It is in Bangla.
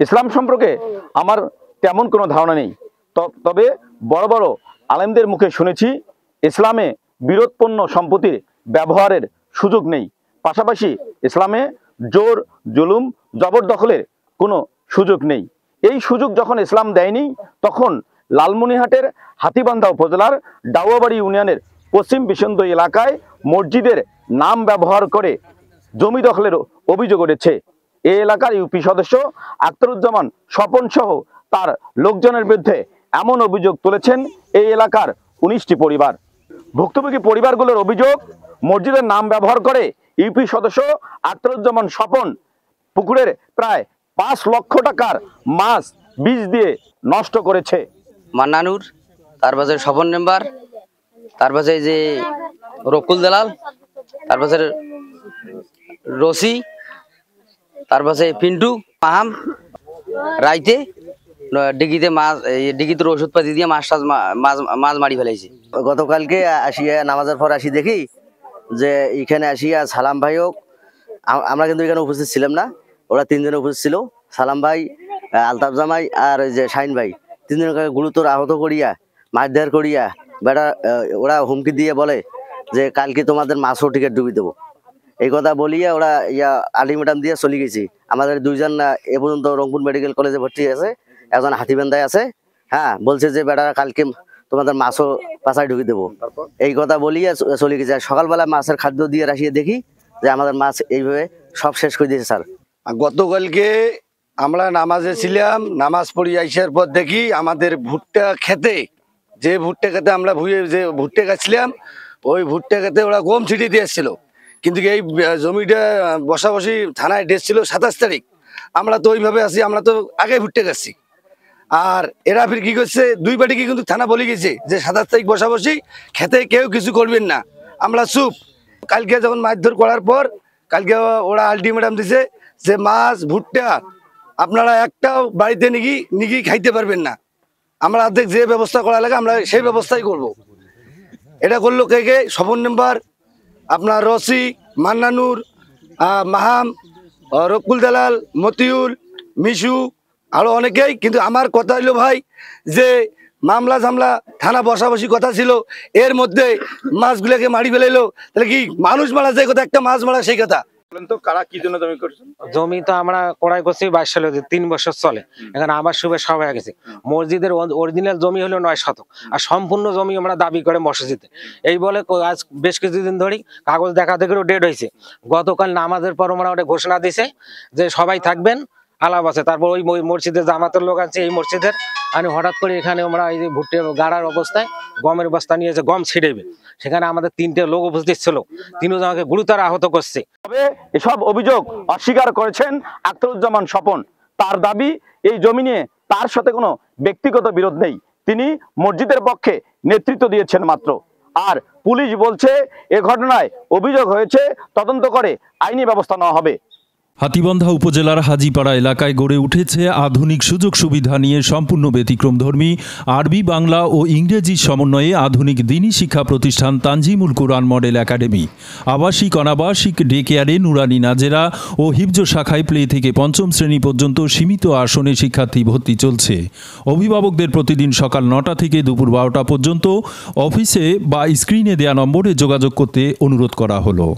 ইসলাম সম্পর্কে আমার তেমন কোনো ধারণা নেই, তবে বড় বড় আলেমদের মুখে শুনেছি ইসলামে বিরোধপূর্ণ সম্পত্তির ব্যবহারের সুযোগ নেই। পাশাপাশি ইসলামে জোর, জুলুম, জবরদখলের কোনো সুযোগ নেই। এই সুযোগ যখন ইসলাম দেয়নি, তখন লালমনিরহাটের হাতীবান্ধা উপজেলার ডাউয়াবাড়ি ইউনিয়নের পশ্চিম বিসন্দ এলাকায় মসজিদের নাম ব্যবহার করে জমি দখলের অভিযোগ উঠেছে। এই এলাকার ইউপি সদস্য আখতারুজ্জামান স্বপন সহ তার লোকজনের বিরুদ্ধে এমন অভিযোগ তুলেছেন এই এলাকার 19টি পরিবার। ভুক্তভোগী পরিবারগুলোর অভিযোগ, মসজিদের নাম ব্যবহার করে ইউপি সদস্য আখতারুজ্জামান স্বপন পুকুরের প্রায় 5 লক্ষ টাকার মাছ বীজ দিয়ে নষ্ট করেছে। মান্নানুর, তারপরে স্বপন মেম্বার, তারপরে যে রকুল দালাল, তারপরে রশি, তারপরে পিন্টু মাহাম রাইতে ডিগিতে ওষুধ পাতি দিয়ে মাছ মারি ফেলাইছে। গতকালকে আসিয়া নামাজের পর আসি দেখি যে এখানে আসিয়া সালাম ভাই হোক, আমরা কিন্তু এখানে উপস্থিত ছিলাম না, ওরা 3 জনে উপস্থিত ছিল। সালাম ভাই, আলতাফ জামাই আর ওই যে শাহিন ভাই, 3 জনকে গুরুতর আহত করিয়া মারধর করিয়া বেটা ওরা হুমকি দিয়ে বলে যে কালকে তোমাদের মাছও টিকিট ডুবি দেবো। এই কথা বলিয়া ওরা আলটিমেটাম দিয়ে চলে গেছি। আমাদের 2 জন এ পর্যন্ত রংপুর মেডিকেল কলেজে ভর্তি আছে, একজন হাতিবান্ধায় আছে। হ্যাঁ, বলছে যে বেটা কালকে তোমাদের মাছও পাশায় ঢুকে দেবো। এই কথা বলিয়া চলে গেছে। সকালবেলা মাছের খাদ্য দিয়ে রাখিয়ে দেখি যে আমাদের মাছ এইভাবে সব শেষ করে দিয়েছে। স্যার, গতকালকে আমরা নামাজে ছিলাম, নামাজ পড়ি আসার পর দেখি আমাদের ভুট্টা খেতে, যে ভুট্টা খেতে আমরা যে ভুট্টা গাছছিলাম, ওই ভুট্টা খেতে ওরা গম ছিটিয়ে দিয়ে এসেছিল। কিন্তু এই জমিটা বসাবসি থানায় ডেট ছিল 27 তারিখ। আমরা তো ওইভাবে আছি, আমরা তো আগে ভুট্টা গাছছি। আর এরা ফির কি করছে, 2 পার্টিকে কিন্তু থানা বলে গেছে যে 27 তারিখ বসাবসি, খেতে কেউ কিছু করবেন না, আমরা চুপ। কালকে যখন মারধর করার পর কালকে ওরা আলটিমেটাম দিছে যে মাছ ভুট্টা আপনারা একটাও বাড়িতে নিগি খাইতে পারবেন না, আমরা অর্ধেক যে ব্যবস্থা করা লাগে আমরা সেই ব্যবস্থাই করব। এটা করলো কে? স্বপন মেম্বার, আপনার রশি, মান্নানুর, মাহাম, রকুল দালাল, মতিউল, মিশু, আরো অনেকেই। কিন্তু আমার কথা হইলো ভাই, যে মামলা ঝামলা থানা বসাবসি কথা ছিল, এর মধ্যে মাছগুলোকে মারি ফেলাইলো। তাহলে কি মানুষ মারা যায় কথা, একটা মাছ মারা সেই কথা? জমি তো আমরা কড়াই করছি 22 সালে, 3 বছর চলে। এখানে আমার সুবে সব হয়ে গেছে। মসজিদের অরিজিনাল জমি হলো 9 শতক, আর সম্পূর্ণ জমি আমরা দাবি করে মসজিদে। এই বলে আজ বেশ কিছুদিন ধরে কাগজ দেখা দেখেও ডেট হয়েছে। গতকাল নামাজের পর আমরা ওটা ঘোষণা দিছে যে সবাই থাকবেন, আলাপ আছে। তারপর ওই মসজিদের জামাতের লোক আছে, এই মসজিদের আমি হঠাৎ করে এখানে আমরা এই যে ভুট্টে গাড়ার অবস্থায় গমের বস্তা নিয়ে যে গম ছিড়েবে, সেখানে আমাদের 3টে লোক উপস্থিত ছিল, 3 জনকে গুরুতর আহত করছে। তবে এসব অভিযোগ অস্বীকার করেছেন আখতারুজ্জামান স্বপন। তার দাবি, এই জমি নিয়ে তার সাথে কোনো ব্যক্তিগত বিরোধ নেই, তিনি মসজিদের পক্ষে নেতৃত্ব দিয়েছেন মাত্র। আর পুলিশ বলছে এ ঘটনায় অভিযোগ হয়েছে, তদন্ত করে আইনি ব্যবস্থা নেওয়া হবে। হাতীবান্ধা উপজেলার হাজিপাড়া এলাকায় গড়ে উঠেছে আধুনিক সুযোগ সুবিধা নিয়ে সম্পূর্ণ ব্যতিক্রমধর্মী আরবি, বাংলা ও ইংরেজি সমন্বয়ে আধুনিক দ্বীনি শিক্ষা প্রতিষ্ঠান তানজিমুল কুরআন মডেল একাডেমি। আবাসিক, অনাবাসিক, ডে কেয়ারে নুরানি নাজেরা ও হিফজ শাখায় প্লে থেকে 5ম শ্রেণী পর্যন্ত সীমিত আসনে শিক্ষার্থী ভর্তি চলছে। অভিভাবকদের প্রতিদিন সকাল 9টা থেকে দুপুর 12টা পর্যন্ত অফিসে বা স্ক্রিনে দেয়া নম্বরে যোগাযোগ করতে অনুরোধ করা হলো।